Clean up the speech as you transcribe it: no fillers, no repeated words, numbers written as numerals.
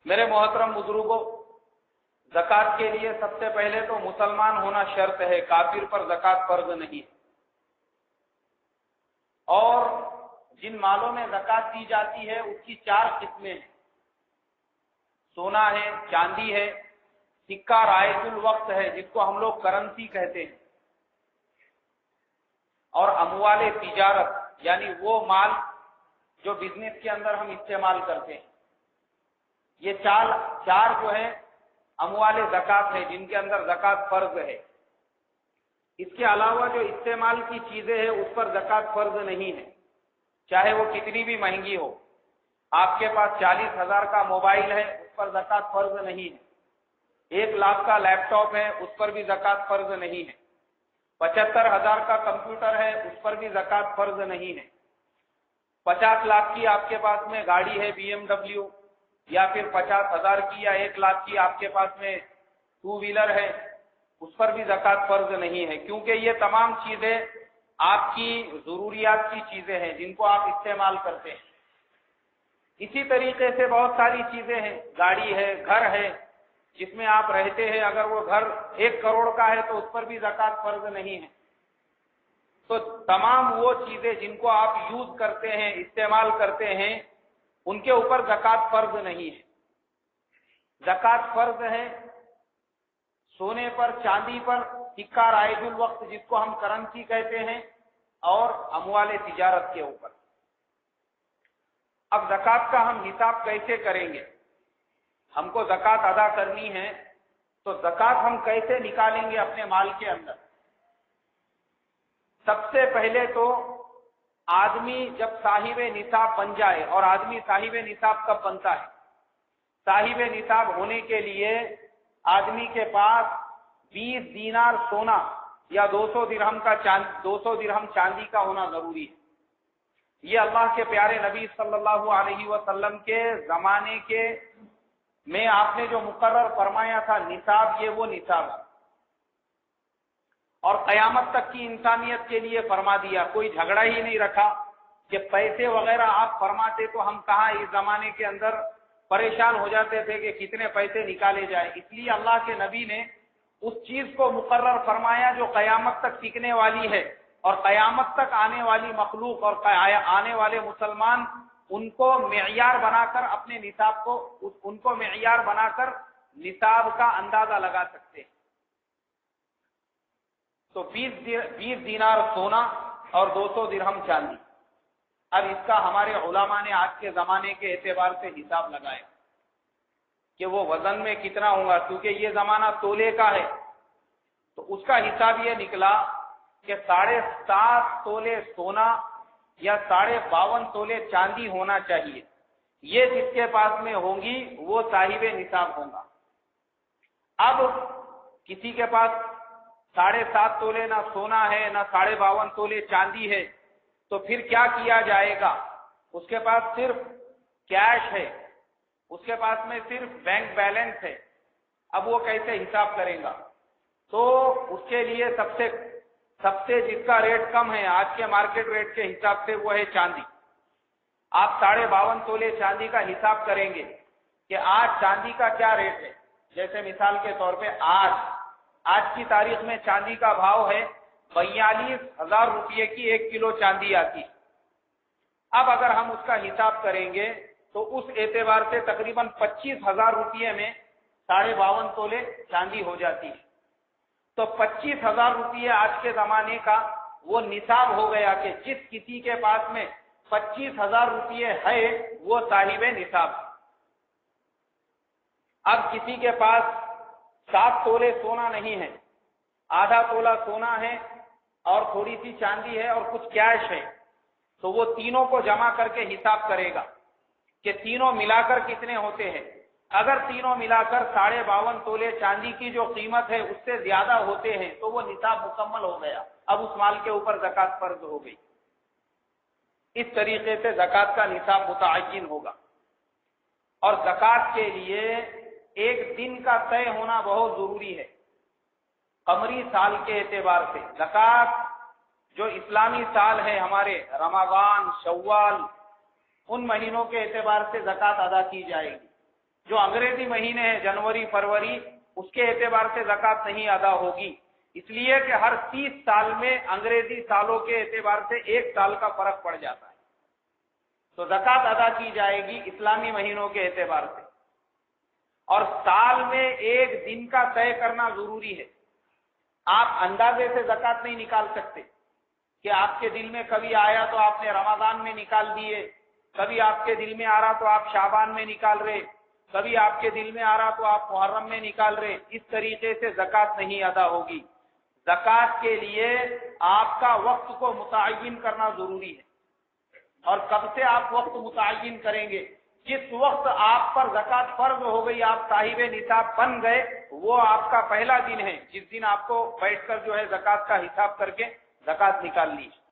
میرے محترم بزرگوں، زکوٰۃ کے لیے سب سے پہلے تو مسلمان ہونا شرط ہے، کافر پر زکوٰۃ فرض نہیں ہے۔ اور جن مالوں میں زکوٰۃ دی جاتی ہے اس کی 4 قسمیں ہیں، سونا ہے، چاندی ہے، سکہ رائج الوقت ہے جس کو ہم لوگ کرنسی کہتے ہیں، اور اموال تجارت یعنی وہ مال جو بزنس کے اندر ہم استعمال کرتے ہیں۔ یہ چار جو ہے اموال زکوٰۃ ہے جن کے اندر زکوٰۃ فرض ہے۔ اس کے علاوہ جو استعمال کی چیزیں ہیں اس پر زکوٰۃ فرض نہیں ہے، چاہے وہ کتنی بھی مہنگی ہو۔ آپ کے پاس 40,000 کا موبائل ہے، اس پر زکوٰۃ فرض نہیں ہے۔ 1 لاکھ کا لیپ ٹاپ ہے، اس پر بھی زکوٰۃ فرض نہیں ہے۔ 75,000 کا کمپیوٹر ہے، اس پر بھی زکوٰۃ فرض نہیں ہے۔ 50 لاکھ کی آپ کے پاس میں گاڑی ہے BMW، یا پھر 50,000 کی یا 1 لاکھ کی آپ کے پاس میں 2 ویلر ہے، اس پر بھی زکوٰۃ فرض نہیں ہے، کیونکہ یہ تمام چیزیں آپ کی ضروریات کی چیزیں ہیں جن کو آپ استعمال کرتے ہیں۔ اسی طریقے سے بہت ساری چیزیں ہیں، گاڑی ہے، گھر ہے جس میں آپ رہتے ہیں، اگر وہ گھر 1 کروڑ کا ہے تو اس پر بھی زکوٰۃ فرض نہیں ہے۔ تو تمام وہ چیزیں جن کو آپ یوز کرتے ہیں، استعمال کرتے ہیں، ان کے اوپر زکوٰۃ فرض نہیں ہے۔ زکوٰۃ فرض ہے سونے پر، چاندی پر، سکہ رائج الوقت جس کو ہم کرنسی کہتے ہیں، اور اموال تجارت کے اوپر۔ اب زکوٰۃ کا ہم حساب کیسے کریں گے؟ ہم کو زکوٰۃ ادا کرنی ہے تو زکوٰۃ ہم کیسے نکالیں گے اپنے مال کے اندر؟ سب سے پہلے تو آدمی جب صاحب نصاب بن جائے، اور آدمی صاحب نصاب کب بنتا ہے؟ صاحب نصاب ہونے کے لیے آدمی کے پاس 20 دینار سونا یا 200 درہم چاندی کا ہونا ضروری ہے۔ یہ اللہ کے پیارے نبی صلی اللہ علیہ وسلم کے زمانے کے میں آپ نے جو مقرر فرمایا تھا نصاب، یہ وہ نصاب ہے، اور قیامت تک کی انسانیت کے لیے فرما دیا، کوئی جھگڑا ہی نہیں رکھا کہ پیسے وغیرہ آپ فرماتے تو ہم کہاں اس زمانے کے اندر پریشان ہو جاتے تھے کہ کتنے پیسے نکالے جائے۔ اس لیے اللہ کے نبی نے اس چیز کو مقرر فرمایا جو قیامت تک ٹکنے والی ہے، اور قیامت تک آنے والی مخلوق اور آنے والے مسلمان ان کو معیار بنا کر اپنے نصاب کو، ان کو معیار بنا کر نصاب کا اندازہ لگا سکتے ہیں۔ تو 20 دینار سونا اور 200 درہم چاندی۔ اب اس کا ہمارے علماء نے آج کے زمانے کے اعتبار سے حساب لگایا کہ وہ وزن میں کتنا ہوگا، کیونکہ یہ زمانہ تولے کا ہے، تو اس کا حساب یہ نکلا کہ 7.5 تولے سونا یا 52.5 تولے چاندی ہونا چاہیے۔ یہ جس کے پاس میں ہوں گی وہ صاحب نصاب ہوگا۔ اب کسی کے پاس 7.5 تولے نہ سونا ہے، نہ 52.5 تولے چاندی ہے، تو پھر کیا کیا جائے گا؟ اس کے پاس صرف کیش ہے، اس کے پاس میں صرف بینک بیلنس ہے۔ اب وہ کیسے حساب کرے گا؟ تو اس کے لیے سب سے جس کا ریٹ کم ہے آج کے مارکیٹ ریٹ کے حساب سے وہ ہے چاندی۔ آپ 52.5 تولے چاندی کا حساب کریں گے کہ آج چاندی کا کیا ریٹ ہے۔ جیسے مثال کے طور پہ آج کی تاریخ میں چاندی کا بھاؤ ہے 42,000 روپے کی 1 کلو چاندی آتی ہے۔ اب اگر ہم اس کا حساب کریں گے تو اس اعتبار سے تقریباً 25,000 روپے میں 52.5 تولے چاندی ہو جاتی ہے۔ تو 25,000 روپے آج کے زمانے کا وہ نصاب ہو گیا کہ جس کسی کے پاس میں 25,000 روپے ہے وہ صاحب نصاب۔ اب کسی کے پاس 7 تولے سونا نہیں ہے، آدھا تولہ سونا ہے اور تھوڑی سی چاندی ہے اور کچھ کیش ہے، تو وہ تینوں کو جمع کر کے حساب کرے گا کہ تینوں ملا کر کتنے ہوتے ہیں۔ اگر تینوں ملا کر 52.5 تولے چاندی کی جو قیمت ہے اس سے زیادہ ہوتے ہیں تو وہ نصاب مکمل ہو گیا، اب اس مال کے اوپر زکوٰۃ فرض ہو گئی۔ اس طریقے سے زکوٰۃ کا نصاب متعین ہوگا۔ اور زکوٰۃ کے لیے ایک دن کا طے ہونا بہت ضروری ہے۔ قمری سال کے اعتبار سے زکوٰۃ جو اسلامی سال ہے ہمارے رمضان، شوال، ان مہینوں کے اعتبار سے زکوٰۃ ادا کی جائے گی۔ جو انگریزی مہینے ہیں جنوری فروری، اس کے اعتبار سے زکوٰۃ نہیں ادا ہوگی، اس لیے کہ ہر 30 سال میں انگریزی سالوں کے اعتبار سے 1 سال کا فرق پڑ جاتا ہے، تو زکوٰۃ ادا کی جائے گی اسلامی مہینوں کے اعتبار سے۔ اور سال میں 1 دن کا طے کرنا ضروری ہے، آپ اندازے سے زکوٰۃ نہیں نکال سکتے کہ آپ کے دل میں کبھی آیا تو آپ نے رمضان میں نکال دیے، کبھی آپ کے دل میں آ رہا تو آپ شعبان میں نکال رہے، کبھی آپ کے دل میں آ رہا تو آپ محرم میں نکال رہے، اس طریقے سے زکوٰۃ نہیں ادا ہوگی۔ زکوٰۃ کے لیے آپ کا وقت کو متعین کرنا ضروری ہے، اور کب سے آپ وقت متعین کریں گے؟ جس وقت آپ پر زکوٰۃ فرض ہو گئی، آپ صاحب نصاب بن گئے، وہ آپ کا پہلا دن ہے جس دن آپ کو بیٹھ کر جو ہے زکوٰۃ کا حساب کر کے زکوٰۃ نکالنی ہے۔